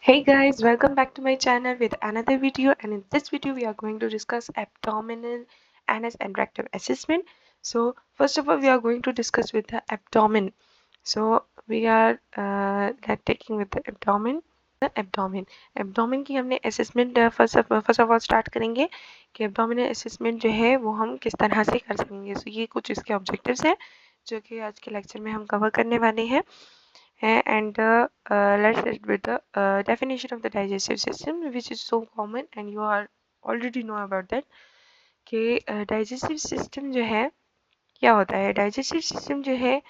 Hey guys, welcome back to my channel with another video, and in this video we are going to discuss abdominal anus and rectum assessment. So first of all we are going to discuss with the abdomen. So we are taking with the abdomen. Abdomen की हमने assessment first of all start करेंगे कि abdominal assessment जो है वो हम किस तरह से कर सकेंगे. सो ये कुछ इसके ऑब्जेक्टिव्स हैं जो कि आज के लेक्चर में हम कवर करने वाले हैं. And let's start with the definition of the digestive system, which is so common and you are already know about that. कि digestive system जो है क्या होता है. digestive system जो है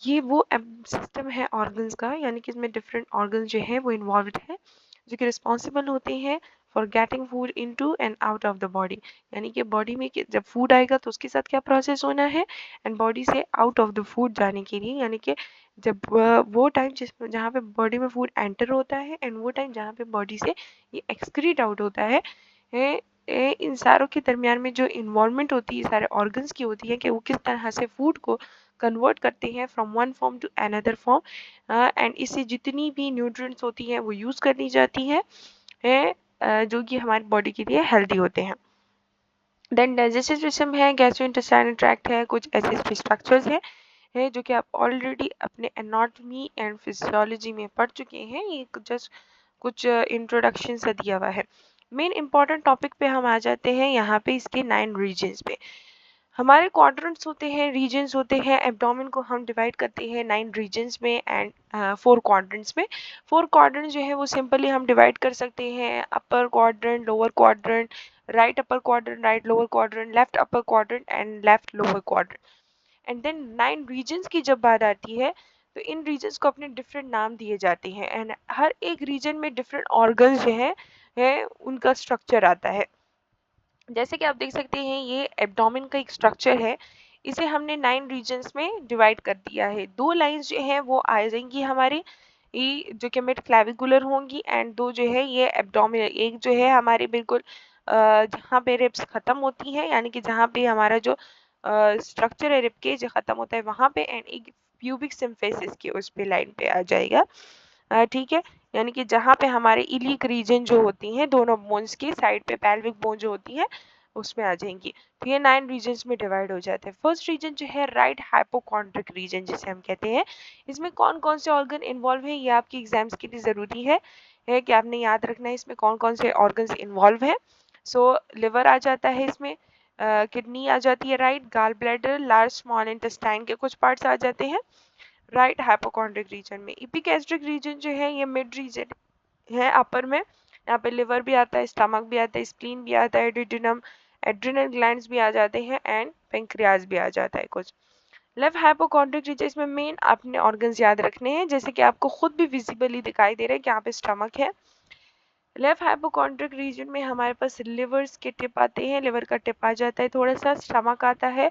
ये वो सिस्टम है ऑर्गन्स का, यानी कि इसमें डिफरेंट ऑर्गन्स जो है वो इन्वॉल्व है जो कि रिस्पॉन्सिबल होते हैं for getting food into and out of the body. यानी कि बॉडी में जब फूड आएगा तो उसके साथ क्या प्रोसेस होना है एंड बॉडी से आउट ऑफ द फूड जाने के लिए, यानी कि जब वो टाइम जिसमें जहाँ पे बॉडी में फूड एंटर होता है एंड वो टाइम जहाँ पे बॉडी से ये एक्सक्रीट आउट होता है, इन सारों के दरमियान में जो इन्वॉल्वमेंट होती है सारे ऑर्गन्स की होती है कि वो किस तरह से फूड को कन्वर्ट करते हैं from one form to another form, and इससे जितनी भी न्यूट्रिएंट्स होती हैं वो यूज़ कर ली जाती हैं जो कि हमारी बॉडी के लिए हेल्दी होते हैं. देन डाइजेस्टिव सिस्टम है, गैस्ट्रोइंटेस्टाइनल ट्रैक्ट है, कुछ ऐसे स्ट्रक्चर्स हैं जो कि आप ऑलरेडी अपने एनाटॉमी एंड फिजियोलॉजी में पढ़ चुके हैं. ये जस्ट कुछ इंट्रोडक्शन सा दिया हुआ है. मेन इंपॉर्टेंट टॉपिक पे हम आ जाते हैं यहाँ पे इसके 9 रीजन्स पे. हमारे क्वाड्रेंट्स होते हैं, रीजन्स होते हैं. एब्डोमेन को हम डिवाइड करते हैं 9 रीजन्स में एंड 4 क्वाड्रेंट्स में. 4 क्वाड्रेंट्स जो है वो सिंपली हम डिवाइड कर सकते हैं upper quadrant, lower quadrant, right upper quadrant, right lower quadrant, left upper quadrant and left lower quadrant. And then 9 regions की जब बात आती है तो इन रीजन्स को अपने डिफरेंट नाम दिए जाते हैं एंड हर एक रीजन में डिफरेंट ऑर्गन्स जो है उनका स्ट्रक्चर आता है. जैसे कि आप देख सकते हैं ये एब्डोमेन का एक स्ट्रक्चर है. इसे हमने 9 रीजन्स में डिवाइड कर दिया है. 2 लाइंस जो है वो आ जाएंगी हमारे ये जो कि मिड क्लेविकुलर होंगी एंड 2 जो है ये एब्डोमिनल. एक जो है हमारे बिल्कुल जहाँ पे रिब्स खत्म होती हैं, यानी कि जहाँ पे हमारा जो स्ट्रक्चर है रिब के जो खत्म होता है वहाँ पे, एंड एक प्यूबिक सिम्फिसिस के उस पे लाइन पे आ जाएगा. ठीक है, यानी कि जहाँ पे हमारे इलिक रीजन जो होती हैं दोनों बोन्स की साइड पे पेल्विक बोन जो होती है उसमें आ जाएंगी. तो ये 9 रीजन्स में डिवाइड हो जाते हैं. फर्स्ट रीजन जो है राइट हाइपोकॉन्ड्रिक रीजन जिसे हम कहते हैं. इसमें कौन कौन से ऑर्गन इन्वॉल्व है ये आपकी एग्जाम्स के लिए ज़रूरी है कि आपने याद रखना है इसमें कौन कौन से ऑर्गन्स इन्वॉल्व है. सो लिवर आ जाता है इसमें, किडनी आ जाती है right, gall bladder, large small intestine के कुछ पार्ट्स आ जाते हैं राइट हाइपोकॉन्ड्रिक रीजन में. इपिगैस्ट्रिक रीजन जो है ये मिड रीजन है अपर में. यहाँ पे लिवर भी आता है, स्टमक भी आता है, स्प्लीन भी आता है, डिड्यूनम, एड्रिनल ग्लैंड्स भी आ जाते हैं एंड पेंक्रियाज भी आ जाता है कुछ. लेफ्ट हाइपोकॉन्ड्रिक रीजन इसमें मेन आपने ऑर्गन्स याद रखने हैं जैसे कि आपको खुद भी विजिबली दिखाई दे रहा है कि यहाँ पे स्टमक है. लेफ्ट हाइपोकॉन्ड्रिक रीजन में हमारे पास लिवर्स के टिप आते हैं, लिवर का टिप आ जाता है थोड़ा सा, स्टमक आता है,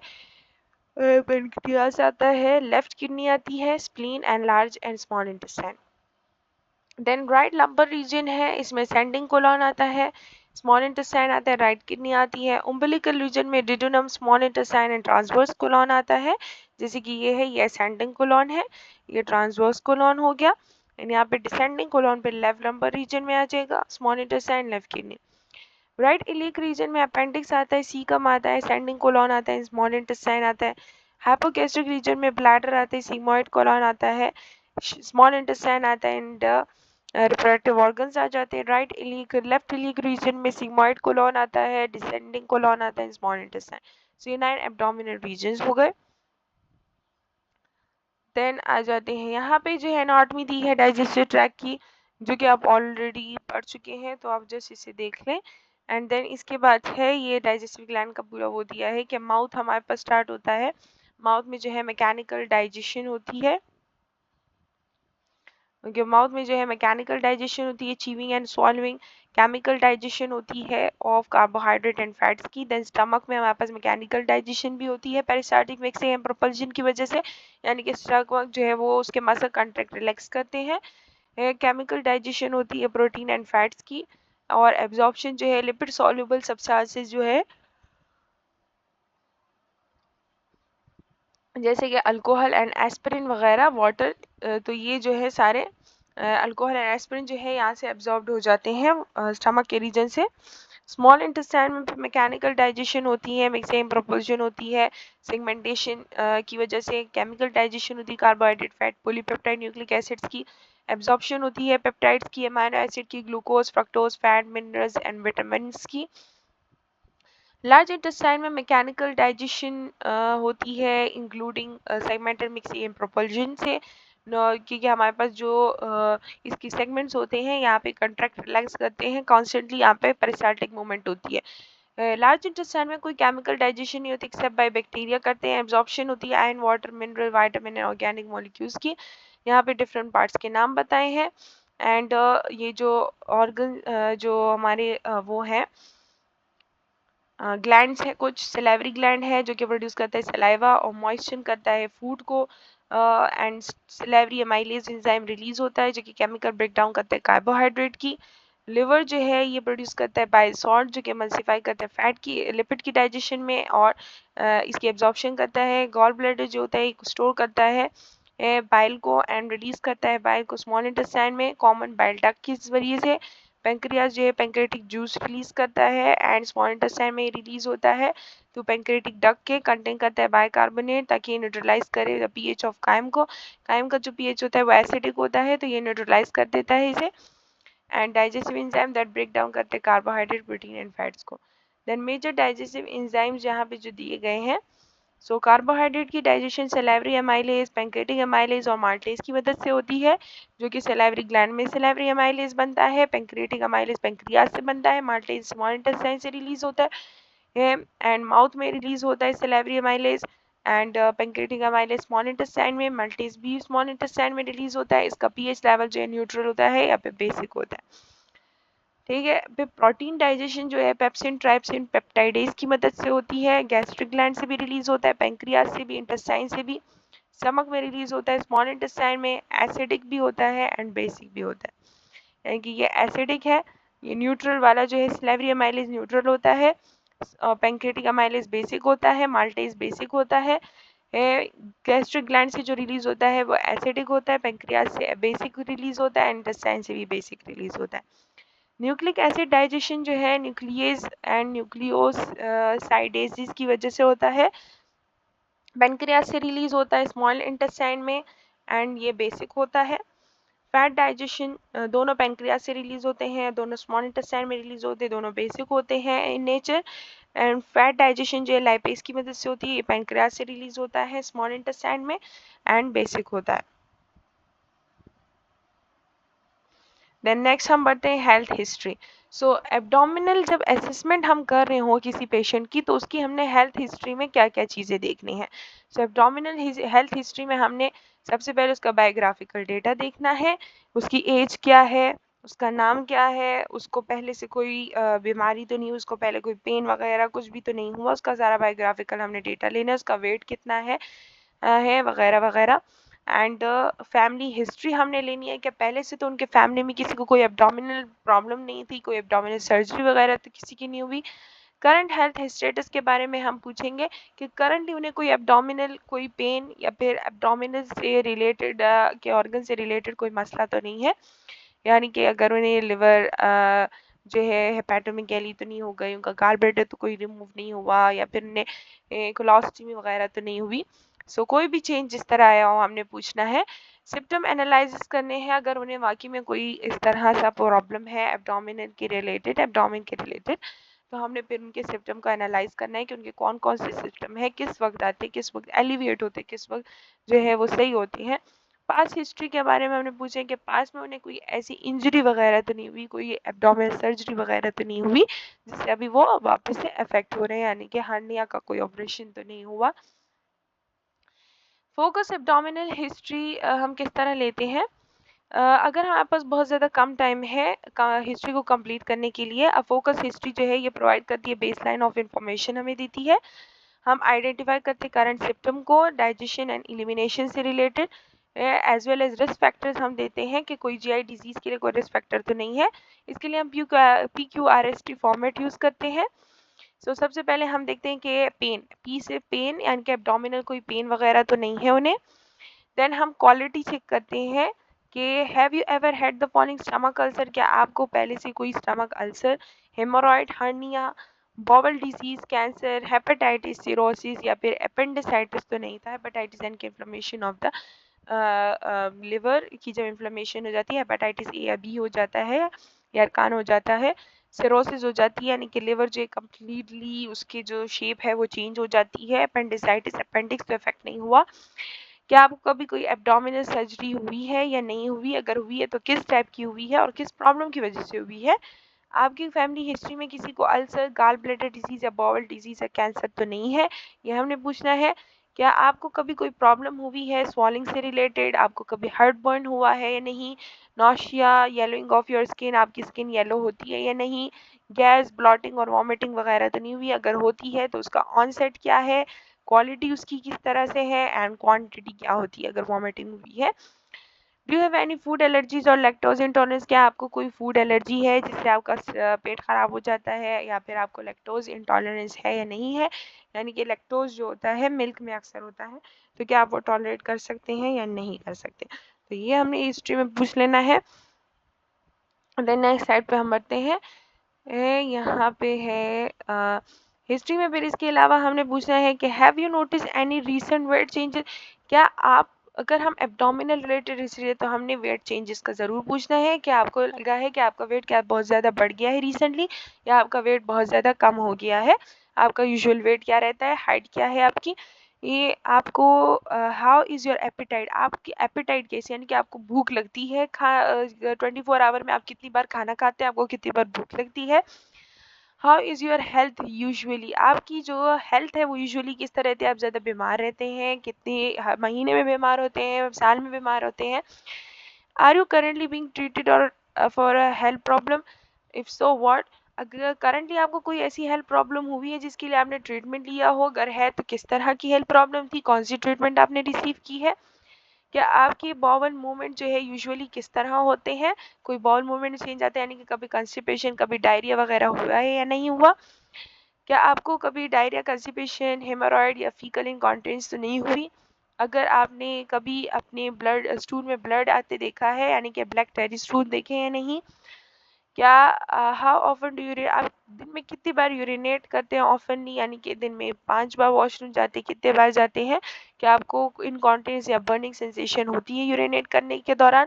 पेनक्रियास आता है, लेफ्ट किडनी आती है, spleen and large and small intestine. Then right lumbar region है, इसमें सेंडिंग कोलॉन आता है, स्मॉल इंटेस्टाइन आता है, राइट किडनी आती है. उम्बिलिकल रीजन में duodenum, small intestine and transverse colon आता है. जैसे कि ये है, ये असेंडिंग कोलॉन है, ये ट्रांसवर्स कोलॉन हो गया. एंड यहाँ पे डिसेंडिंग कोलॉन पे लेफ्ट लंबर रीजन में आ जाएगा small intestine, left kidney. Right iliac region में अपेंडिक्स आता है, सीकम आता है, सेंडिंग कोलॉन आता है, स्मॉल इंटेस्टाइन आता है. हाइपोगैस्ट्रिक रीजन में ब्लैडर आता है, सीमोइड कोलॉन आता है, स्मॉल इंटेस्टाइन आता है एंड रिप्रोडक्टिव ऑर्गन्स आ जाते हैं. Right iliac left iliac region में सिग्मॉइड कोलॉन आता है, डिसेंडिंग कोलॉन आता है, स्मॉल इंटेस्टाइन. सो ये 9 एब्डोमिनल रीजन्स हो गए. देन आ जाते हैं यहाँ पे जो है एनाटॉमी दी है डाइजेस्टिव ट्रैक्ट की जो कि आप ऑलरेडी पढ़ चुके हैं, तो आप जस्ट इसे देख लें. एंड देन इसके बाद है ये डाइजेस्टिव ग्लैंड का पूरा वो दिया है कि माउथ हमारे पास स्टार्ट होता है. माउथ में जो है मैकेनिकल डाइजेशन होती है, क्योंकि माउथ में जो है मैकेनिकल डाइजेशन होती है, chewing and swallowing. Chemical digestion होती है ऑफ कार्बोहाइड्रेट एंड फैट्स की. देन स्टमक में हमारे पास मैकेनिकल डाइजेशन भी होती है पेरिस्टाल्टिक मिक्सिंग एंड प्रोपल्शन की वजह से, यानी कि स्टमक जो है वो उसके मसल कंट्रैक्ट रिलैक्स करते हैं. केमिकल डाइजेशन होती है प्रोटीन एंड फैट्स की. और एब्जॉर्प्शन जो है लिपिड सॉल्युबल सब्सटेंसेस जो है जैसे कि अल्कोहल एंड एस्पिरिन वगैरह, वाटर, तो ये जो है सारे अल्कोहल एंड एस्पिरिन जो है यहाँ से एब्जॉर्ब्ड हो जाते हैं स्टमक के रीजन से। स्मॉल इंटेस्टाइन में मैकेनिकल डाइजेशन होती है, मिक्सिंग प्रोपोर्शन होती है, सेगमेंटेशन की वजह से केमिकल डाइजेशन होती है, carbohydrate, fat, polypeptide, nucleic acids की एब्जॉर्प्शन होती है, पेप्टाइड्स की, अमाइनो एसिड की, glucose, fructose, fat, minerals and vitamin की। लार्ज इंटेस्टाइन में मैकेनिकल डाइजेशन होती है including segmented mixing and propulsion से, क्योंकि हमारे पास जो इसकी सेगमेंट्स होते हैं यहाँ पे कंट्रैक्ट रिलैक्स करते हैं कॉन्स्टेंटली, यहाँ पे पेरिस्टाल्टिक मूवमेंट होती है। लार्ज इंटेस्टाइन में कोई केमिकल डाइजेशन नहीं होती एक्सेप्ट बाय बैक्टीरिया करते हैं। एब्जॉर्प्शन होती है iron, water, mineral, vitamin and organic molecules की। यहाँ पे डिफरेंट पार्ट्स के नाम बताए हैं। एंड ये जो ऑर्गन जो हमारे वो हैं ग्लैंड्स है, कुछ सलाइवरी ग्लैंड है जो कि प्रोड्यूस करता है सलाइवा और मॉइस्चर करता है फूड को, and salivary amylase enzyme release होता है जो कि केमिकल ब्रेकडाउन करता है कार्बोहाइड्रेट की। लिवर जो है ये प्रोड्यूस करता है बाइल सॉल्ट जो कि एमल्सिफाई करता है फैट की, लिपिड की डाइजेशन में और इसकी एब्जॉर्प्शन करता है। गॉल ब्लैडर जो होता है स्टोर करता है बाइल को एंड रिलीज करता है बाइल को स्मॉल इंटेस्टाइन में कॉमन बाइल डक्ट के जरिए से। पेंक्रियास जो है पेंक्रेटिक जूस रिलीज करता है एंड स्मॉल इंटेस्टाइन में रिलीज होता है तो पेंक्रेटिक डक्ट के कंटेन करता है बाइकार्बोनेट ताकि न्यूट्रलाइज करे द पीएच ऑफ कायम को। कायम का जो पीएच होता है वो एसिडिक होता है तो ये न्यूट्रलाइज कर देता है इसे। And digestive enzyme that break down करते हैं कार्बोहाइड्रेट, प्रोटीन एंड फैट्स को। देन मेजर डाइजेस्टिव एंजाइम्स यहाँ पे जो दिए गए हैं, सो कार्बोहाइड्रेट की digestion salivary amylase, pancreatic amylase और माल्टेज की मदद से होती है जो कि सलाइवरी ग्लैंड में सलाइवरी एमाइलेज बनता है। पैंक्रेटिक एमाइलेज पैंक्रियाज से बनता है, माल्टेज स्मॉल इंटेस्टाइन से रिलीज होता है एंड माउथ में रिलीज होता है salivary amylase and pancreatic amylase small intestine में, माल्टेज भी स्मॉल इंटेस्टाइन में रिलीज होता है। इसका पीएच लेवल जो है न्यूट्रल होता है या फिर बेसिक होता है। ठीक है, फिर प्रोटीन डाइजेशन जो है पेप्सिन, ट्राइप्सिन, पेप्टाइडेज की मदद से होती है। गैस्ट्रिक ग्लैंड से भी रिलीज होता है, पैंक्रियाज से भी, इंटेस्टाइन से भी, स्टमक में रिलीज होता है। स्मॉल इंटेस्टाइन में एसिडिक भी होता है एंड बेसिक भी होता है, यानी कि ये एसिडिक है। ये न्यूट्रल वाला जो है सलाइवरी एमाइलेज न्यूट्रल होता है, पैंक्रेटिक एमाइलेज बेसिक होता है, माल्टेज बेसिक होता है। गैस्ट्रिक ग्लैंड से जो रिलीज होता है वो एसिडिक होता है, पैंक्रियाज से बेसिक रिलीज होता है, इंटेस्टाइन से भी बेसिक रिलीज होता है। न्यूक्लिक एसिड डाइजेशन जो है न्यूक्लियस एंड न्यूक्लियोसाइडेसिस की वजह से होता है, पेनक्रियास से रिलीज होता है स्मॉल इंटेस्टाइन में एंड ये बेसिक होता है। फैट डाइजेशन दोनों पेनक्रियास से रिलीज होते हैं, दोनों स्मॉल इंटेस्टाइन में रिलीज होते हैं, दोनों बेसिक होते हैं in nature. And fat digestion जो है लाइपेज की मदद से होती है, ये पेनक्रियास से रिलीज होता है स्मॉल इंटेस्टाइन में एंड बेसिक होता है। देन नेक्स्ट हम बढ़ते हैं हेल्थ हिस्ट्री। सो एब्डोमिनल जब असेसमेंट हम कर रहे हो किसी पेशेंट की तो उसकी हमने हेल्थ हिस्ट्री में क्या क्या चीज़ें देखनी है। सो एब्डोमिनल हेल्थ हिस्ट्री में हमने सबसे पहले उसका बायोग्राफिकल डेटा देखना है, उसकी एज क्या है, उसका नाम क्या है, उसको पहले से कोई बीमारी तो नहीं, उसको पहले कोई पेन वगैरह कुछ भी तो नहीं हुआ, उसका सारा बायोग्राफिकल हमने डेटा लेना है, उसका वेट कितना है वगैरह वगैरह। एंड फैमिली हिस्ट्री हमने लेनी है कि पहले से तो उनके फैमिली में किसी को कोई एब्डोमिनल प्रॉब्लम नहीं थी, कोई एब्डोमिनल सर्जरी वगैरह तो किसी की नहीं हुई। करंट हेल्थ स्टेटस के बारे में हम पूछेंगे कि करंटली उन्हें कोई एब्डोमिनल कोई पेन या फिर एब्डोमिनल से रिलेटेड के ऑर्गन से रिलेटेड कोई मसला तो नहीं है, यानी कि अगर उन्हें लिवर जो है हेपेटोमेगाली तो नहीं हो गई, उनका गाल ब्लैडर तो कोई रिमूव नहीं हुआ या फिर उन्हें कोलोस्टमी वगैरह तो नहीं हुई। सो कोई भी चेंज जिस तरह आया हो हमने पूछना है। सिम्टम एनालिसिस करने हैं, अगर उन्हें वाकई में कोई इस तरह सा प्रॉब्लम है एब्डोमिनल के रिलेटेड, एब्डोमिन के रिलेटेड, तो हमने फिर उनके सिम्टम को एनालाइज करना है कि उनके कौन कौन से सिम्टम है, किस वक्त आते हैं, किस वक्त एलिविएट होते हैं, किस वक्त जो है वो सही होती हैं। पास्ट हिस्ट्री के बारे में हमने पूछा कि पास्ट में उन्हें कोई ऐसी इंजरी वगैरह तो नहीं हुई, कोई एब्डोमिनल सर्जरी वगैरह तो नहीं हुई जिससे अभी वो वापस से अफेक्ट हो रहे हैं, यानी कि हर्निया का कोई ऑपरेशन तो नहीं हुआ। फोकस एब्डोमिनल हिस्ट्री हम किस तरह लेते हैं, अगर हमारे पास बहुत ज़्यादा कम टाइम है हिस्ट्री को कंप्लीट करने के लिए, फोकस हिस्ट्री जो है ये प्रोवाइड करती है बेसलाइन ऑफ इंफॉर्मेशन हमें देती है। हम आइडेंटिफाई करते हैं करंट सिम्टम को डाइजेशन एंड एलिमिनेशन से related, as well as risk factors हम देते हैं कि कोई जीआई डिजीज के लिए कोई रिस्क फैक्टर तो नहीं है। इसके लिए हम PQRST फॉर्मेट यूज़ करते हैं। सो सबसे पहले हम देखते हैं कि पेन, पी से पेन यानी कि एब्डोमिनल कोई पेन वगैरह तो नहीं है उन्हें। देन हम क्वालिटी चेक करते हैं कि have you ever had the following stomach ulcer, क्या आपको पहले से कोई stomach ulcer, haemorrhoid, hernia, bowel disease, cancer, hepatitis, cirrhosis या फिर एपेंडिसाइटिस तो नहीं था। Hepatitis and inflammation of the liver की जब इन्फ्लेमेशन हो जाती है, हेपेटाइटिस ए या बी हो जाता है या कान हो जाता है, सिरोसिस हो जाती है यानी कि लिवर जो कम्प्लीटली उसकी जो शेप है वो चेंज हो जाती है। अपेंडिसाइटिस, अपेंडिक्स तो इफेक्ट नहीं हुआ। क्या आपको कभी कोई एब्डोमिनल सर्जरी हुई है या नहीं हुई, अगर हुई है तो किस टाइप की हुई है और किस प्रॉब्लम की वजह से हुई है। आपकी फैमिली हिस्ट्री में किसी को अल्सर, गाल ब्लैडर डिजीज या बॉवल डिजीज या कैंसर तो नहीं है, ये हमने पूछना है। क्या आपको कभी कोई प्रॉब्लम हुई है स्वॉलिंग से रिलेटेड, आपको कभी हार्ट बर्न हुआ है या नहीं, nausea, yellowing of your skin, आपकी स्किन येलो होती है या नहीं, गैस, ब्लॉटिंग और वॉमिटिंग वगैरह तो नहीं हुई, अगर होती है तो उसका ऑनसेट क्या है, क्वालिटी उसकी किस तरह से है एंड क्वांटिटी क्या होती है अगर वॉमिटिंग हुई है। Do you have any food allergies और लैक्टोज इंटॉलरेंस, क्या आपको कोई फूड एलर्जी है जिससे आपका पेट खराब हो जाता है या फिर आपको लैक्टोज इंटॉलरेंस है या नहीं है, यानी कि लैक्टोज जो होता है मिल्क में अक्सर होता है, तो क्या आप वो टॉलरेट कर सकते हैं या नहीं कर सकते। तो ये हमने हिस्ट्री में पूछ लेना है। देन नेक्स्ट साइड पे हम बढ़ते हैं। यहाँ पे है हिस्ट्री में, फिर इसके अलावा हमने पूछना है कि have you notice any recent weight changes, क्या आप, अगर हम एब्डोमिनल रिलेटेड हिस्ट्री है तो हमने वेट चेंजेस का ज़रूर पूछना है कि आपको लगा है कि आपका वेट क्या बहुत ज़्यादा बढ़ गया है रिसेंटली या आपका वेट बहुत ज़्यादा कम हो गया है, आपका यूजुअल वेट क्या रहता है, हाइट क्या है आपकी, ये आपको हाउ इज़ योर एपिटाइट, आपकी एपिटाइट कैसी, यानी कि आपको भूख लगती है 24 आवर में आप कितनी बार खाना खाते हैं, आपको कितनी बार भूख लगती है। How is your health usually, आपकी जो हेल्थ है वो यूजुअली किस तरह रहती है, आप ज़्यादा बीमार रहते हैं, कितने महीने में बीमार होते हैं, साल में बीमार होते हैं। Are you currently being treated और for a health problem, if so what, अगर करंटली आपको कोई ऐसी हेल्थ प्रॉब्लम हुई है जिसके लिए आपने ट्रीटमेंट लिया हो, अगर है तो किस तरह की हेल्थ प्रॉब्लम थी, कौन सी ट्रीटमेंट आपने रिसीव की है। क्या आपके बाउल मूवमेंट जो है यूजुअली किस तरह होते हैं, कोई बाउल मूवमेंट चेंज आता है यानी कि कभी कंस्टिपेशन, कभी डायरिया वगैरह हुआ है या नहीं हुआ। क्या आपको कभी डायरिया, कंस्टिपेशन, हेमोरॉइड या फीकल इनकॉन्टिनेंस तो नहीं हुई। अगर आपने कभी अपने ब्लड स्टूल में ब्लड आते देखा है यानी कि ब्लैक टेरी स्टूल देखे हैं नहीं। क्या हाउ ऑफन डू यूरिन, आप दिन में कितनी बार यूरिनेट करते हैं, ऑफन नहीं यानी कि दिन में 5 बार वॉशरूम जाते, कितने बार जाते हैं। क्या आपको इनकॉन्टिनेंस या बर्निंग सेंसेशन होती है यूरिनेट करने के दौरान।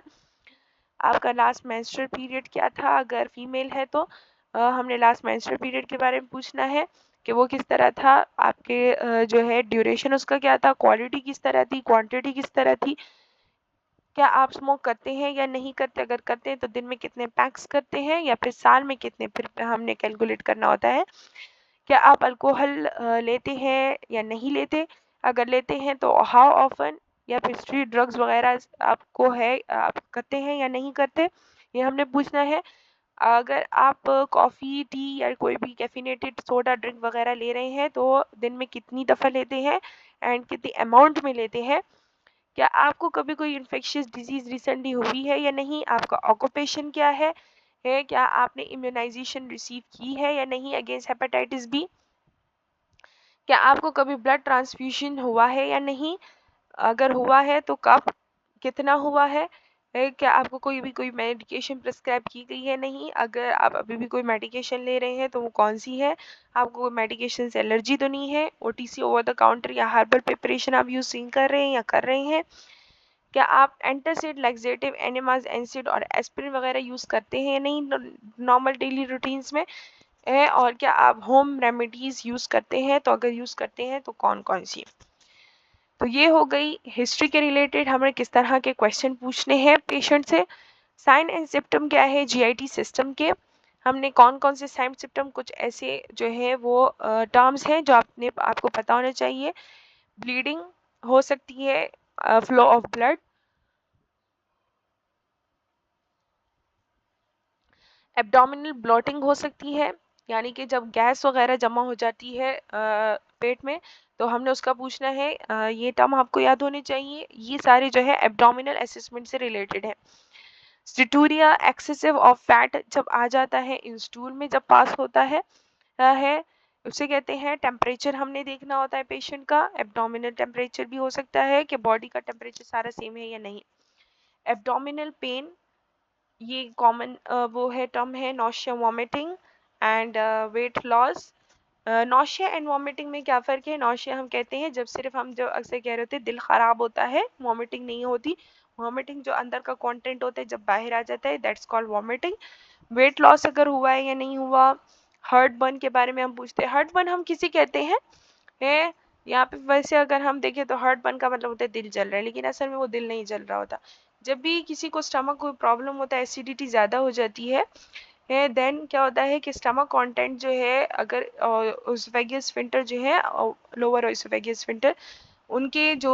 आपका लास्ट मेंस्ट्रुअल पीरियड क्या था, अगर फीमेल है तो हमने लास्ट मेंस्ट्रुअल पीरियड के बारे में पूछना है कि वो किस तरह था, आपके जो है ड्यूरेशन उसका क्या था, क्वालिटी किस तरह थी, क्वांटिटी किस तरह थी। क्या आप स्मोक करते हैं या नहीं करते, अगर करते हैं तो दिन में कितने पैक्स करते हैं या फिर साल में कितने, फिर हमने कैलकुलेट करना होता है। क्या आप अल्कोहल लेते हैं या नहीं लेते, अगर लेते हैं तो हाउ ऑफन, या फिर स्ट्रीट ड्रग्स वगैरह आपको है, आप करते हैं या नहीं करते, ये हमने पूछना है। अगर आप कॉफ़ी, टी या कोई भी कैफिनेटेड सोडा ड्रिंक वगैरह ले रहे हैं तो दिन में कितनी दफ़ा लेते हैं एंड कितनी अमाउंट में लेते हैं। क्या आपको कभी कोई इन्फेक्शियस डिजीज़ रिसेंटली हुई है या नहीं, आपका ऑक्यूपेशन क्या है क्या आपने इम्यूनाइजेशन रिसीव की है या नहीं अगेंस्ट हेपेटाइटिस बी। क्या आपको कभी ब्लड ट्रांसफ्यूजन हुआ है या नहीं, अगर हुआ है तो कब, कितना हुआ है क्या आपको कोई मेडिकेशन प्रिस्क्राइब की गई है नहीं, अगर आप अभी भी कोई मेडिकेशन ले रहे हैं तो वो कौन सी है, आपको कोई मेडिकेशन से एलर्जी तो नहीं है, ओटीसी ओवर द काउंटर या हर्बल प्रिपरेशन आप यूज कर रहे हैं या कर रहे हैं। क्या आप एंटासिड, लैक्सेटिव, एनिमास, एंसिड और एस्पिरिन वगैरह यूज़ करते हैं या नहीं नॉर्मल डेली रूटीन्स में है, और क्या आप होम रेमेडीज़ यूज़ करते हैं, तो अगर यूज़ करते हैं तो कौन कौन सी। तो ये हो गई हिस्ट्री के रिलेटेड हमें किस तरह के क्वेश्चन पूछने हैं पेशेंट से। साइन एंड सिम्टम क्या है जीआईटी सिस्टम के, हमने कौन कौन से साइन सिम्टम, कुछ ऐसे जो है वो टर्म्स हैं जो आपको पता होना चाहिए। ब्लीडिंग हो सकती है, flow of blood, abdominal bloating हो सकती है यानी कि जब गैस वगैरह जमा हो जाती है पेट में, तो हमने उसका पूछना है। ये टर्म आपको याद होने चाहिए, ये सारे जो है एब्डोमिनल असेसमेंट से रिलेटेड है। स्टिटूरिया, एक्सेसिव ऑफ फैट जब आ जाता है इन स्टूल में, जब पास होता है उसे कहते हैं। टेम्परेचर हमने देखना होता है पेशेंट का, एब्डोमिनल टेम्परेचर भी हो सकता है कि बॉडी का टेम्परेचर सारा सेम है या नहीं। एब्डोमिनल पेन, ये कॉमन वो है टर्म है। Nausea, vomiting and weight loss. Nausea and vomiting में क्या फ़र्क है? नॉशिया हम कहते हैं जब सिर्फ हम जो अक्सर कह रहे होते हैं दिल ख़राब होता है, वॉमिटिंग नहीं होती। वॉमिटिंग जो अंदर का कंटेंट होता है जब बाहर आ जाता है, that's called vomiting. Weight loss अगर हुआ है या नहीं हुआ। हार्ट बर्न के बारे में हम पूछते हैं। हार्ट बर्न हम किसी कहते हैं है यहाँ पे। वैसे अगर हम देखें तो हार्ट बर्न का मतलब होता है दिल जल रहा है, लेकिन असल में वो दिल नहीं जल रहा होता। जब भी किसी को स्टमक कोई प्रॉब्लम होता है, एसिडिटी ज़्यादा हो जाती है देन क्या होता है कि स्टमक कंटेंट जो है, अगर ओसोफेगियस स्फिंक्टर जो है, लोअर ओसोफेगियस स्फिंक्टर, उनके जो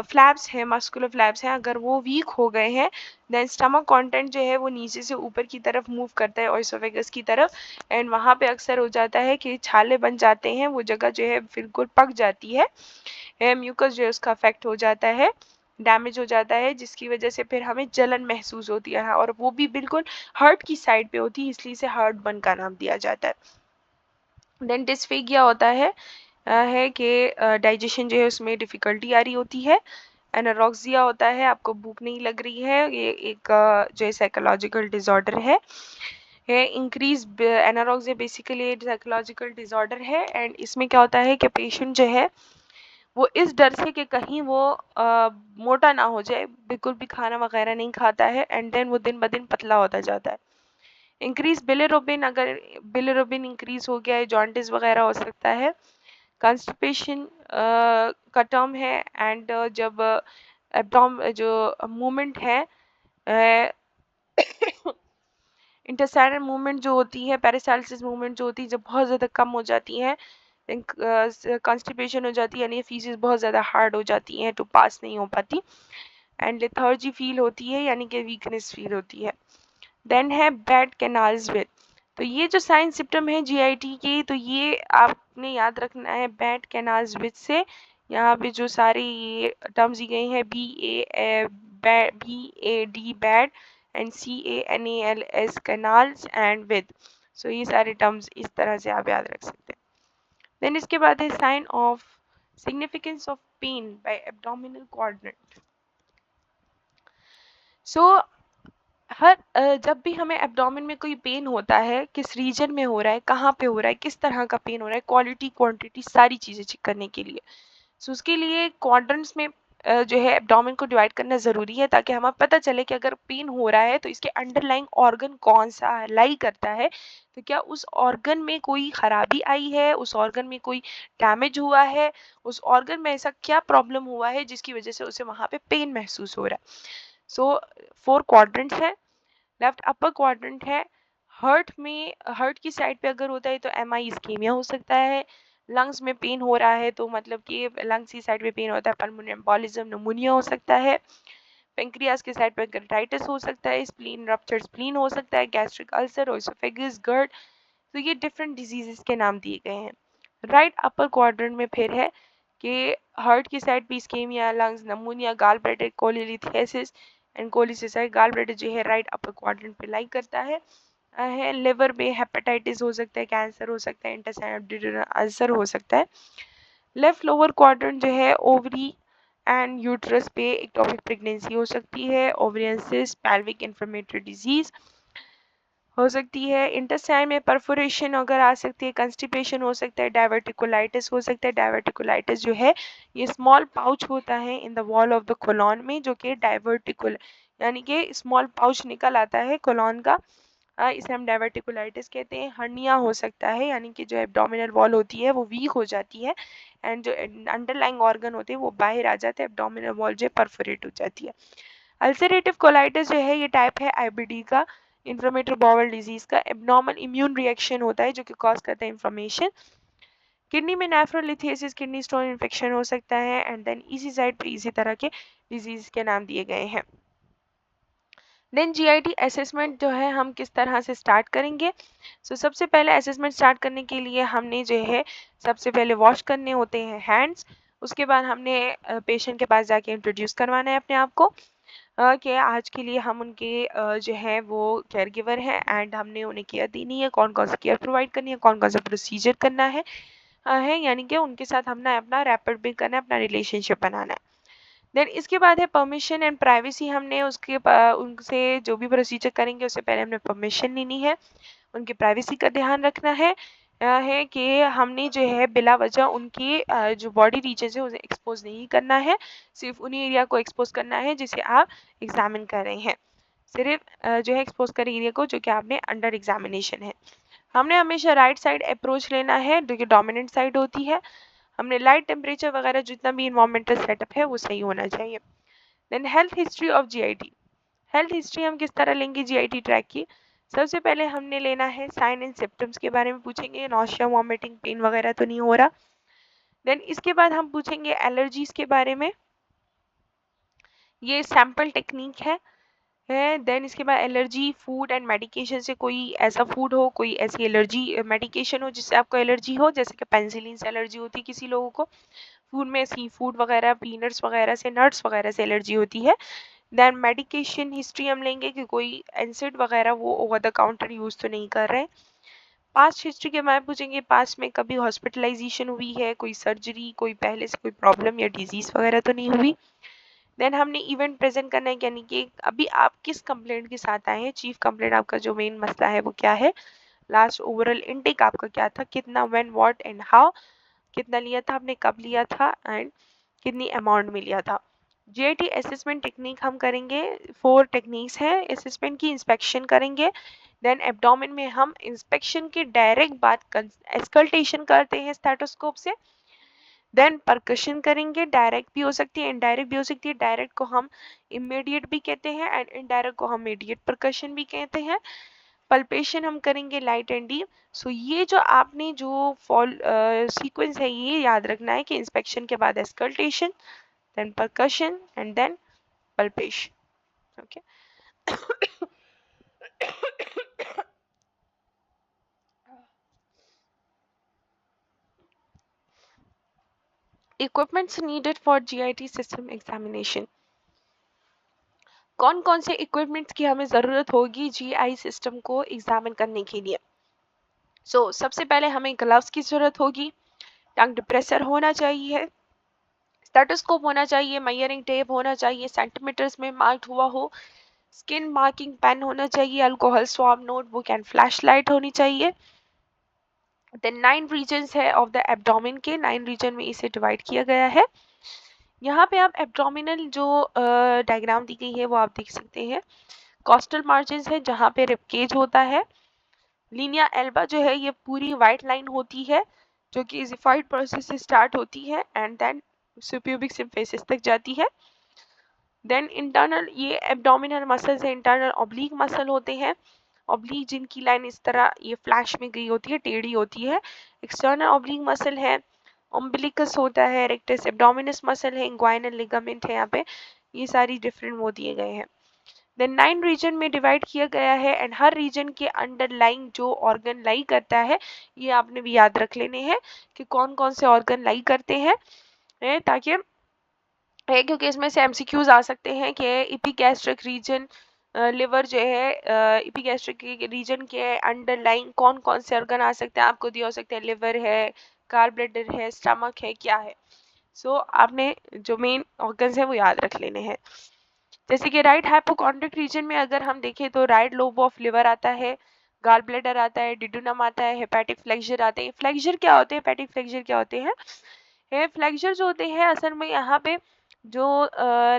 फ्लैप्स हैं, मस्कुलर फ्लैप्स हैं, अगर वो वीक हो गए हैं देन स्टमक कंटेंट जो है वो नीचे से ऊपर की तरफ मूव करता है ओसोफेगस की तरफ। एंड वहाँ पे अक्सर हो जाता है कि छाले बन जाते हैं, वो जगह जो है बिल्कुल पक जाती है, म्यूकस जो है उसका अफेक्ट हो जाता है, डैमेज हो जाता है, जिसकी वजह से फिर हमें जलन महसूस होती है, और वो भी बिल्कुल हार्ट की साइड पे होती है, इसलिए इसे हार्ट बर्न का नाम दिया जाता है। देन डिस्फेगिया होता है कि डाइजेशन जो है उसमें डिफ़िकल्टी आ रही होती है। एनोरेक्सिया होता है, आपको भूख नहीं लग रही है, ये एक जो है साइकोलॉजिकल डिसऑर्डर है। Increase anorexia basically psychological disorder है, एंड इसमें क्या होता है कि पेशेंट जो है वो इस डर से कि कहीं वो मोटा ना हो जाए, बिल्कुल भी खाना वगैरह नहीं खाता है, एंड देन वो दिन ब दिन पतला होता जाता है। इंक्रीज बिलिरुबिन, अगर बिलिरुबिन इंक्रीज हो गया है, जॉन्डिस वगैरह हो सकता है। कॉन्स्टिपेशन का टर्म है, एंड जब एब्डोम जो मूवमेंट है इंटरस्टाइनल मूवमेंट जो होती है, पेरिस्टालसिस मूवमेंट जो होती है, जब बहुत ज़्यादा कम हो जाती है, कॉन्स्टिपेशन हो जाती है, यानी फीसेस बहुत ज़्यादा हार्ड हो जाती हैं, तो पास नहीं हो पाती। एंड लेथर्जी फील होती है, यानी कि वीकनेस फील होती है। देन है बैड कैनाल्स विद। तो ये जो साइन सिम्टम है जीआईटी के, तो ये आपने याद रखना है बैड कैनाल्स विद से। यहाँ पे जो सारी ये टर्म्स दी गई हैं, BAD bad and CANALS canals and with, so ये सारे टर्म्स इस तरह से आप याद रख सकते हैं। देन इसके बाद है sign of significance of pain by abdominal quadrant. So जब भी हमें एब्डोमेन में कोई पेन होता है, किस रीजन में हो रहा है, कहाँ पे हो रहा है, किस तरह का पेन हो रहा है, क्वालिटी क्वांटिटी सारी चीज़ें चेक करने के लिए, सो उसके लिए क्वाड्रेंट्स में जो है एब्डोमेन को डिवाइड करना ज़रूरी है, ताकि हमें पता चले कि अगर पेन हो रहा है तो इसके अंडरलाइंग ऑर्गन कौन सा लाई करता है। तो क्या उस ऑर्गन में कोई खराबी आई है, उस ऑर्गन में कोई डैमेज हुआ है, उस ऑर्गन में ऐसा क्या प्रॉब्लम हुआ है जिसकी वजह से उसे वहाँ पे पेन महसूस हो रहा है। सो 4 क्वाड्रेंट्स हैं। लेफ्ट अपर क्वाड्रेंट है, हार्ट की साइड पे अगर होता है तो MI इस्कीमिया हो सकता है। लंग्स में पेन हो रहा है तो मतलब कि लंग्स की साइड पे पेन होता है, पल्मोनरी एम्बोलिज्म, निमोनिया हो सकता है। पेंक्रियास के साइड पे पेंक्रेटाइटिस हो सकता है, स्प्लीन रप्चर्ड स्प्लीन हो सकता है, गैस्ट्रिक अल्सर, ओएसोफेगस, GERD। तो ये डिफरेंट डिजीजेस के नाम दिए गए हैं। राइट अपर क्वाड्रेंट में फिर है कि हार्ट की साइड पे ischaemia, lungs, नमूनिया, gall bladder, कोलिलिथियासिस and कोलिसिसाइड। Gall bladder जो है राइट अपर क्वाड्रेंट पे लाई करता है। लिवर में हेपेटाइटिस हो सकता है, कैंसर हो सकता है, इंटेस्टाइनल अल्सर हो सकता है। लेफ्ट लोअर क्वाड्रेंट जो है ओवरी एंड यूट्रस पे एक्टोपिक प्रेगनेंसी हो सकती है, ovarian cyst, pelvic inflammatory disease हो सकती है, इंटेस्टाइन में परफोरेशन अगर आ सकती है, कंस्टिपेशन हो सकता है, डाइवर्टिकुलाइटिस हो सकता है। डाइवर्टिकुलाइटिस जो है ये स्मॉल पाउच होता है in the wall of the colon में, जो कि डाइवर्टिकुल यानी कि स्मॉल पाउच निकल आता है कोलॉन का, इसे हम डाइवर्टिकुलाइटिस कहते हैं। हर्निया हो सकता है, यानी कि जो एब्डोमिनल वॉल होती है वो वीक हो जाती है, एंड जो अंडरलाइंग ऑर्गन होते हैं वो बाहर आ जाते हैं, एब्डोमिनल वॉल जो परफोरेट हो जाती है। अल्सरेटिव कोलाइटिस जो है ये टाइप है IBD का, इन्फ्लेमेटरी बाउल डिजीज का। एब्नॉर्मल इम्यून रिएक्शन होता है जो कि कॉज करता है इन्फ्लेमेशन। किडनी में नेफ्रोलिथियासिस, किडनी स्टोन इन्फेक्शन हो सकता है, एंड देन इसी साइड पे इसी तरह के डिजीज के नाम दिए गए हैं। देन GIT असेसमेंट जो है हम किस तरह से स्टार्ट करेंगे। सबसे पहले असेसमेंट स्टार्ट करने के लिए हमने जो है सबसे पहले वॉश करने होते हैं हैंड्स। उसके बाद हमने पेशेंट के पास जाके इंट्रोड्यूस करवाना है अपने आप को, कि आज के लिए हम उनके जो है वो केयर गिवर हैं, एंड हमने उन्हें केयर देनी है, कौन कौन सी केयर प्रोवाइड करनी है, कौन कौन सा प्रोसीजर करना है, यानी कि उनके साथ हमने अपना रैपिड बिल्ड करना है, अपना रिलेशनशिप बनाना है। देन इसके बाद है परमिशन एंड प्राइवेसी। हमने उनसे जो भी प्रोसीजर करेंगे उससे पहले हमने परमिशन लेनी है, उनकी प्राइवेसी का ध्यान रखना है कि हमने जो है बिला वजह उनकी जो बॉडी रीजन है उसे एक्सपोज नहीं करना है, सिर्फ उन्हीं एरिया को एक्सपोज करना है जिसे आप एग्जामिन कर रहे हैं, सिर्फ जो है एक्सपोज करें एरिया को जो कि आपने अंडर एग्जामिनेशन है। हमने हमेशा राइट साइड अप्रोच लेना है जो कि डोमिनेंट साइड होती है। हमने लाइट टेम्परेचर वगैरह जितना भी इन्वायरमेंटल सेटअप है वो सही होना चाहिए। Then health history of GIT. Health history हम किस तरह लेंगे जीआईटी ट्रैक की? सबसे पहले हमने लेना है साइन एंड सिम्टम्स के बारे में पूछेंगे, नॉसिया, वॉमिटिंग, पेन वगैरह तो नहीं हो रहा। देन इसके बाद हम पूछेंगे एलर्जीज के बारे में, ये सैंपल टेक्निक है। देन इसके बाद एलर्जी, फूड एंड मेडिकेशन से कोई ऐसा फूड हो, कोई ऐसी एलर्जी मेडिकेशन हो जिससे आपको एलर्जी हो, जैसे कि पेनिसिलिन से एलर्जी होती है किसी लोगों को, फूड में सी फूड वगैरह, पीनट्स वगैरह से, नट्स वगैरह से एलर्जी होती है। देन मेडिकेशन हिस्ट्री हम लेंगे कि कोई एनसिड वगैरह वो ओवर द काउंटर यूज तो नहीं कर रहे हैं। पास्ट हिस्ट्री के बारे में पूछेंगे, पास्ट में कभी हॉस्पिटलाइजेशन हुई है, कोई सर्जरी, कोई पहले से कोई प्रॉब्लम या डिजीज वगैरह तो नहीं हुई। देन हमने इवेंट प्रेजेंट करना है, यानी कि अभी आप किस कंप्लेंट के साथ आए हैं, चीफ कंप्लेंट आपका जो मेन मसला है वो क्या है, लास्ट ओवरऑल इनटेक आपका क्या था, कितना, व्हेन, व्हाट एंड हाउ, कितना लिया था आपने, कब लिया था एंड कितनी अमाउंट में लिया था। जीआईटी असेसमेंट टेक्निक हम करेंगे, 4 टेक्निक्स हैं असेसमेंट की। इंस्पेक्शन करेंगे, देन एब्डोमेन में हम इंस्पेक्शन के डायरेक्ट बाद एस्कल्टेशन करते हैं स्टेथोस्कोप से। देन परकशन करेंगे, डायरेक्ट भी हो सकती है, इनडायरेक्ट भी हो सकती है। डायरेक्ट को हम इमीडिएट भी कहते हैं एंड इनडायरेक्ट को हम इमीडिएट परकशन भी कहते हैं। पल्पेशन हम करेंगे लाइट एंड डीप। सो ये जो आपने जो सीक्वेंस है ये याद रखना है कि इंस्पेक्शन के बाद auscultation, then percussion and then palpation. Okay equipments needed for GIT system examination. कौन कौन से इक्विपमेंट्स की हमें ज़रूरत होगी जीआई सिस्टम को एग्जामिन करने के लिए? सबसे पहले हमें ग्लव्स की ज़रूरत होगी, टंग डिप्रेसर होना चाहिए, स्टेथोस्कोप होना चाहिए, मेजरिंग टेप होना चाहिए, सेंटीमीटर्स में मार्क्ड हुआ हो, स्किन मार्किंग पेन होना चाहिए, alcohol swab, notebook and flash light होनी चाहिए। देन 9 रीजन्स है ऑफ द एब्डोमेन के, 9 रीजन में इसे डिवाइड किया गया है। यहाँ पे आप एब्डोमिनल जो डायग्राम दी गई है वो आप देख सकते हैं। कॉस्टल मार्जिन है जहाँ पे रिबकेज होता है। लीनिया एल्बा जो है ये पूरी वाइट लाइन होती है जो कि इजिफाइड प्रोसेस से स्टार्ट होती है एंड देन सुप्यूबिक सिम्फेसिस तक जाती है। देन इंटरनल ये एब्डोमिनल मसल्स है, इंटरनल ऑब्लिक मसल होते हैं, ऑब्लिक जिनकी लाइन इस तरह ये फ्लैश में गई होती है, टेढ़ी होती है। एक्सटर्नल ऑब्लिक मसल है, अम्बिलिकस होता है, रेक्टस एब्डोमिनस मसल है, इंग्वाइनल लिगामेंट है, यहाँ पे ये सारी डिफरेंट वो दिए गए हैं। देन 9 रीजन में डिवाइड किया गया है एंड हर रीजन के अंडरलाइंग जो ऑर्गन लाई करता है ये आपने भी याद रख लेने हैं कि कौन कौन से ऑर्गन लाई करते हैं, ताकि क्योंकि इसमें से एमसीक्यूज आ सकते हैं कि इपिगैस्ट्रिक रीजन, लिवर जो है इपिगैस्ट्रिक रीजन के अंडरलाइंग कौन कौन से ऑर्गन आ सकते हैं, आपको दिया हो सकता है लिवर है, गाल ब्लैडर है, स्टमक है, क्या है। आपने जो मेन ऑर्गन्स है वो याद रख लेने हैं। जैसे कि राइट हाइपोकॉन्ड्रिक रीजन में अगर हम देखें तो राइट लोब ऑफ लिवर आता है, गाल ब्लैडर आता है, डिडोनम आता है, हेपेटिक फ्लेक्सर आते हैं। फ्लेक्सर क्या होते हैं, हेपेटिक फ्लेक्सर क्या होते हैं? फ्लेक्सर जो होते हैं असल में यहाँ पे जो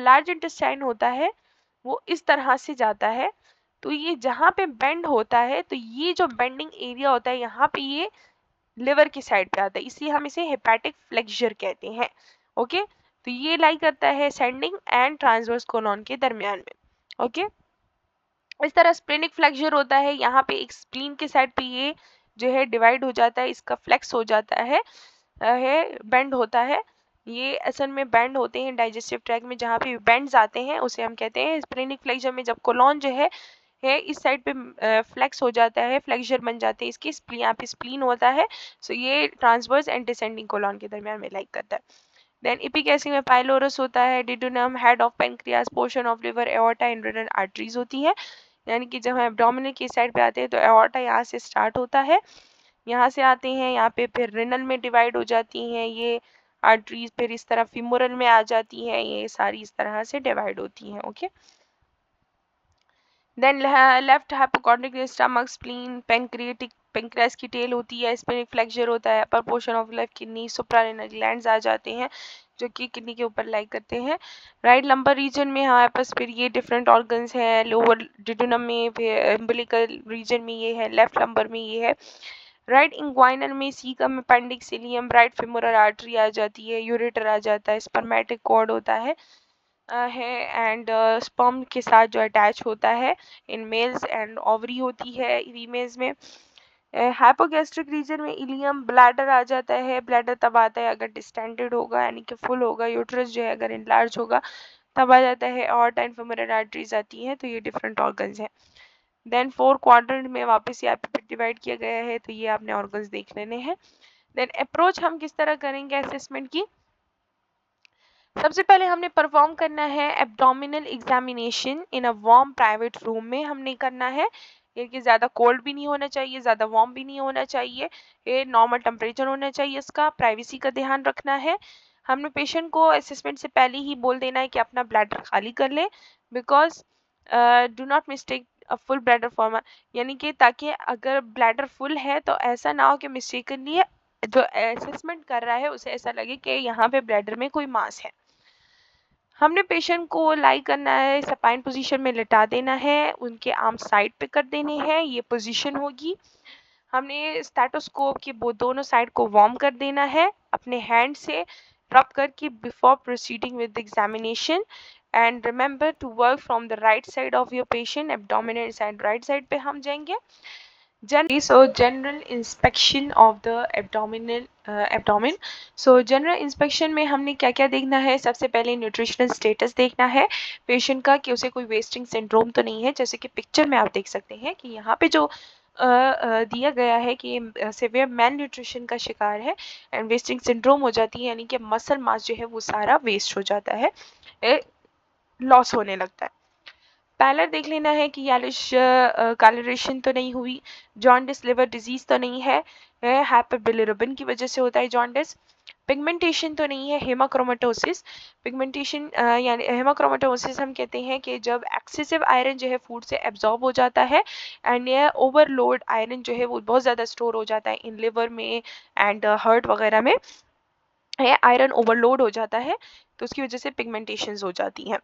लार्ज इंटेस्टाइन होता है वो इस तरह से जाता है, तो ये जहाँ पे बेंड होता है तो ये जो बेंडिंग एरिया होता है यहाँ पे ये लिवर की साइड पे आता है, इसलिए हम इसे हेपेटिक फ्लेक्सर कहते हैं। ओके, तो ये लाई करता है सेंडिंग एंड ट्रांसवर्स कोलॉन के दरमियान में। ओके, इस तरह स्प्लेनिक फ्लेक्सर होता है, यहाँ पे एक स्प्लीन के साइड पे ये जो है डिवाइड हो जाता है, इसका फ्लेक्स हो जाता है बेंड होता है। ये असल में बेंड होते हैं डाइजेस्टिव ट्रैक में, जहाँ पे बेंड्स आते हैं उसे हम कहते हैं स्प्लेनिक फ्लेक्सर में। जब कोलॉन जो है इस साइड पे फ्लेक्स हो जाता है, फ्लेक्सर बन जाते हैं इसके, यहाँ पे स्प्लीन होता है, सो ये ट्रांसवर्स एंड डिसेंडिंग कोलॉन के दरमियान में लाइक करता है। देन इपिगैस्ट्रिक में पाइलोरस होता है, duodenum, head of pancreas, portion of liver, aorta and renal arteries होती है। यानी कि जब हम एब्डोमिनल की साइड पे आते हैं तो एओर्टा यहाँ से स्टार्ट होता है, यहाँ से आते हैं, यहाँ पे फिर रेनल में डिवाइड हो जाती हैं, ये आर्टरीज, फिर इस तरह फीमोरल में आ जाती है, ये सारी इस तरह से डिवाइड होती हैं। Okay, then left hypochondriac stomach, spleen, pancreatic, pancreas की टेल होती है, स्प्लेनिक फ्लेक्चर होता है, upper portion of left kidney, suprarenal glands आ जाते हैं जो कि किडनी के ऊपर लाइक करते हैं। राइट लंबर रीजन में हमारे पास फिर ये डिफरेंट ऑर्गन्स हैं, लोअर डिडोनम में, फिर एम्बिलिकल रीजन में ये है, लेफ्ट लंबर में ये है, राइट इंग्वाइनल में caecum, appendix, ileum, right femoral artery आ जाती है, यूरेटर आ जाता है, स्पर्मेटिक कॉर्ड होता है एंड स्पर्म के साथ जो अटैच होता है इन मेल्स, एंड ओवरी होती है फीमेल्स में। हाइपोगैस्ट्रिक रीजन में इलियम, ब्लैडर आ जाता है, ब्लैडर तब आता है अगर डिस्टेंडेड होगा यानी कि फुल होगा, यूट्रस जो है अगर इनलार्ज होगा तब आ जाता है, और एंड फेमोरल आर्टरीज आती हैं। तो ये डिफरेंट ऑर्गन्स हैं। देन 4 क्वाड्रेंट में वापस यहाँ पे डिवाइड किया गया है, तो ये आपने ऑर्गन्स देख लेने हैं। देन अप्रोच हम किस तरह करेंगे असेसमेंट की, सबसे पहले हमने परफॉर्म करना है abdominal examination in a warm private room में हमने करना है। ये कि ज़्यादा कोल्ड भी नहीं होना चाहिए, ज़्यादा वार्म भी नहीं होना चाहिए, ये नॉर्मल टेम्परेचर होना चाहिए, इसका प्राइवेसी का ध्यान रखना है। हमने पेशेंट को असेसमेंट से पहले ही बोल देना है कि अपना ब्लैडर खाली कर ले, because do not mistake full bladder for, यानी कि ताकि अगर ब्लैडर फुल है तो ऐसा ना हो कि मिस्टेकनली जो असेसमेंट कर रहा है उसे ऐसा लगे कि यहाँ पे ब्लैडर में कोई मास है। हमने पेशेंट को लाई करना है, सपाइन पोजीशन में लेटा देना है, उनके आर्म साइड पे कर देने हैं, ये पोजीशन होगी। हमने स्टेथोस्कोप की दोनों साइड को वार्म कर देना है अपने हैंड से रब करके before proceeding with examination, and remember to work from the right side of your patient, abdominal side right side पे हम जाएंगे। General inspection of the abdomen. So general inspection में हमने क्या क्या देखना है, सबसे पहले न्यूट्रिशनल स्टेटस देखना है पेशेंट का कि उसे कोई वेस्टिंग सिंड्रोम तो नहीं है, जैसे कि पिक्चर में आप देख सकते हैं कि यहाँ पे जो दिया गया है कि सिवियर मैल न्यूट्रिशन का शिकार है एंड वेस्टिंग सिंड्रोम हो जाती है, यानी कि मसल मास जो है वो सारा वेस्ट हो जाता है, लॉस होने लगता है। पैलर देख लेना है कि येलिश कलरेशन तो नहीं हुई, जॉन्डिस लिवर डिजीज तो नहीं है, हाइपरबिलिरुबिन की वजह से होता है जॉन्डिस, पिगमेंटेशन तो नहीं है, हेमाक्रोमेटोसिस। पिगमेंटेशन यानी हेमाक्रोमेटोसिस हम कहते हैं कि जब एक्सेसिव आयरन जो है फूड से एब्जॉर्ब हो जाता है एंड ये ओवरलोड आयरन जो है वो बहुत ज़्यादा स्टोर हो जाता है इन लिवर में एंड हार्ट वगैरह में, आयरन ओवरलोड हो जाता है तो उसकी वजह से पिगमेंटेशन हो जाती हैं।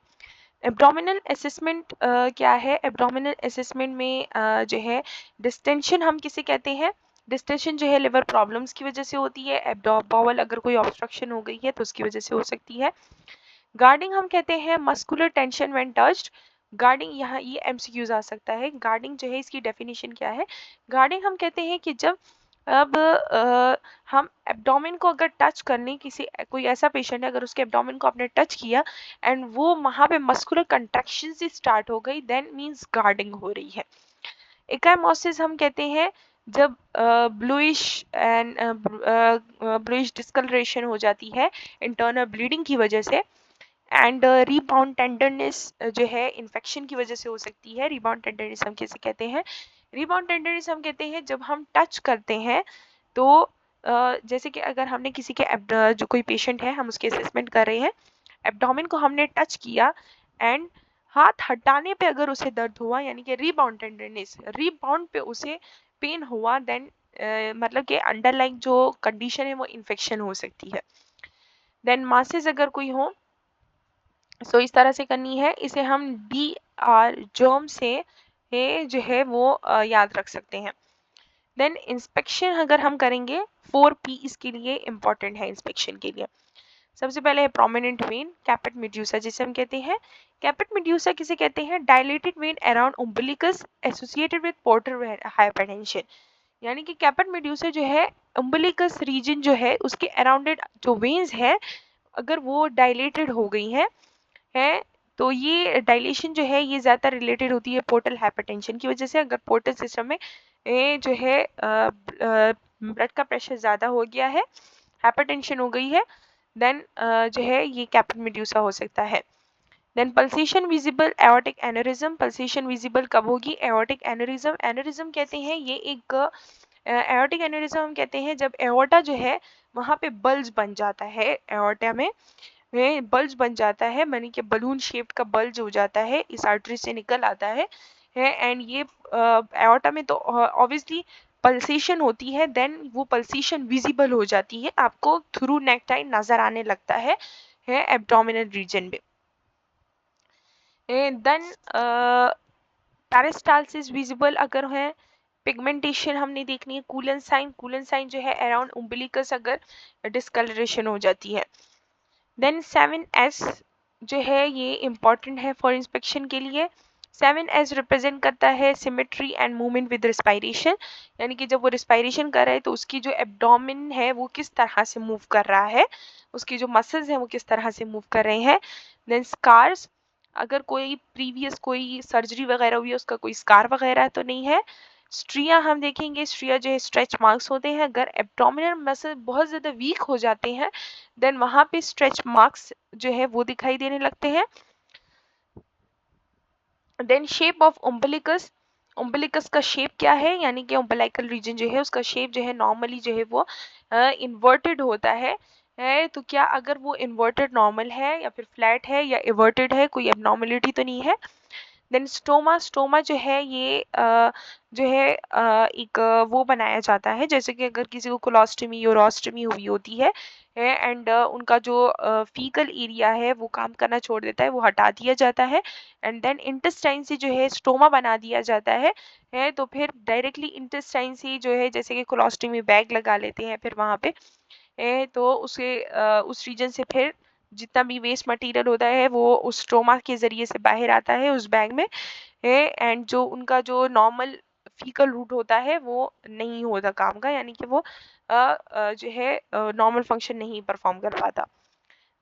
एब्डोमिनल असेसमेंट क्या है, एब्डोमिनल असेसमेंट में जो है डिस्टेंशन हम किसे कहते हैं, डिस्टेंशन जो है लिवर प्रॉब्लम्स की वजह से होती है, बाउल अगर कोई ऑब्स्ट्रक्शन हो गई है तो उसकी वजह से हो सकती है। गार्डिंग हम कहते हैं muscular tension when touched, guarding यहाँ ये एमसीक्यूज आ सकता है। गार्डिंग जो है इसकी डेफिनेशन क्या है, गार्डिंग हम कहते हैं कि जब अब हम एब्डोमेन को अगर टच करने किसी कोई ऐसा पेशेंट है अगर उसके एब्डोमेन को आपने टच किया एंड वो वहाँ पे मस्कुलर कंट्रैक्शन से स्टार्ट हो गई, देन मींस गार्डिंग हो रही है। एकाइमोसिस हम कहते हैं जब ब्लूइश एंड ब्लूइश डिस्कलरेशन हो जाती है इंटरनल ब्लीडिंग की वजह से, एंड रीबाउंड टेंडरनेस जो है इन्फेक्शन की वजह से हो सकती है। रीबाउंड टेंडरनेस हम कैसे कहते हैं, रीबाउंड टेंडरनेस हम कहते हैं जब हम टच करते हैं तो जैसे कि अगर हमने किसी के जो कोई पेशेंट है हम उसके असेसमेंट कर रहे हैं, एब्डोमेन को हमने टच किया एंड हाथ हटाने पे अगर उसे दर्द हुआ यानी कि रीबाउंड टेंडरनेस, रीबाउंड पे उसे पेन हुआ, देन मतलब कि अंडरलाइंग जो कंडीशन है वो इन्फेक्शन हो सकती है। देन मासेस अगर कोई हो सो इस तरह से करनी है, इसे हम DR जर्म से जो है वो याद रख सकते हैं। देन इंस्पेक्शन अगर हम करेंगे 4P इसके लिए इम्पॉर्टेंट है इंस्पेक्शन के लिए। सबसे पहले है प्रोमिनेंट वेन, कैपेट मेड्यूसा जिसे हम कहते हैं। कैपेट मेड्यूसा किसे कहते हैं, dilated vein around umbilicus associated with portal hypertension, यानी कि कैपेट मेड्यूसा जो है उम्बिलिकस रीजन जो है उसके अराउंडेड जो वेन्स है अगर वो डायलेटेड हो गई है तो ये डायलेशन जो है ये ज़्यादा रिलेटेड होती है पोर्टल हाइपरटेंशन की वजह से। अगर पोर्टल सिस्टम में जो है ब्लड का प्रेशर ज़्यादा हो गया है, हाइपरटेंशन हो गई है, देन जो है ये कैपेट मेड्यूसा हो सकता है। Then pulsation visible aortic aneurysm, pulsation visible कब होगी, एओर्टिक एनेरिज्म, एनेरिज्म कहते हैं ये एक एओर्टिक एन्यूरिज्म हम कहते हैं जब एओर्टा जो है वहाँ पे बल्ज बन जाता है, एओर्टा में बल्ज बन जाता है, मानी कि बलून शेप्ड का बल्ज हो जाता है, इस आर्टरी से निकल आता है एंड ये एओर्टा में तो ऑब्वियसली पल्सेशन होती है, देन वो पल्सेशन विजिबल हो जाती है, आपको थ्रू नेक टाइन नजर आने लगता है एब्डोमिनल रीजन में। देन पेरिस्टाल्सिस विजिबल अगर है, पिगमेंटेशन हमने देखनी है, कूलन साइन जो है अराउंड उम्बिलिकस अगर डिस्कलरेशन हो जाती है। देन 7S जो है ये इम्पॉर्टेंट है फॉर इंस्पेक्शन के लिए। 7S रिप्रेजेंट करता है symmetry and movement with respiration, यानी कि जब वो रिस्पायरेशन कर रहा है तो उसकी जो एब्डोमेन है वो किस तरह से मूव कर रहा है, उसकी जो मसल्स हैं वो किस तरह से मूव कर रहे हैं। देन स्कार्स, अगर कोई प्रीवियस कोई सर्जरी वगैरह हुई है, उसका कोई स्कार वगैरह तो नहीं है। स्ट्रिया हम देखेंगे, स्ट्रिया जो है स्ट्रेच मार्क्स होते हैं, अगर एब्डोमिनल मसल बहुत ज़्यादा वीक हो जाते हैं देन वहां पे स्ट्रेच मार्क्स जो है वो दिखाई देने लगते हैं। देन शेप ऑफ उम्बिलिकस, उम्बिलिकस का शेप क्या है, यानी कि उम्बिलाइकल रीजन जो है उसका शेप जो है नॉर्मली जो है वो इन्वर्टेड होता है। तो क्या अगर वो इन्वर्टेड नॉर्मल है या फिर फ्लैट है या इवर्टेड है, कोई एबनॉर्मलिटी तो नहीं है। देन स्टोमा, स्टोमा जो है ये जो है एक वो बनाया जाता है जैसे कि अगर किसी को कोलोस्टमी यूरोस्टमी हुई होती है एंड उनका जो फीकल एरिया है वो काम करना छोड़ देता है, वो हटा दिया जाता है एंड देन इंटेस्टाइन से जो है स्टोमा बना दिया जाता है तो फिर डायरेक्टली इंटेस्टाइन से जो है जैसे कि कोलोस्टमी बैग लगा लेते हैं फिर वहाँ पे तो उस रीजन से फिर जितना भी वेस्ट मटेरियल होता है वो उस स्ट्रोमा के ज़रिए से बाहर आता है उस बैग में एंड जो उनका जो नॉर्मल फीकल रूट होता है वो नहीं होता काम का, यानी कि वो जो है नॉर्मल फंक्शन नहीं परफॉर्म कर पाता।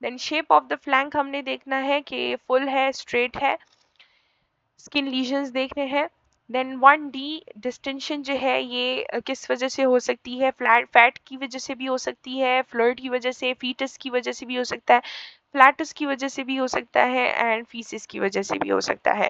Then shape of the flank हमने देखना है कि फुल है, स्ट्रेट है, स्किन लीजन्स देखने हैं। देन 1D डिस्टेंशन जो है ये किस वजह से हो सकती है, फैट की वजह से भी हो सकती है, फ्लूइड की वजह से, फीटस की वजह से भी हो सकता है, फ्लैटस की वजह से भी हो सकता है एंड फीसिस की वजह से भी हो सकता है।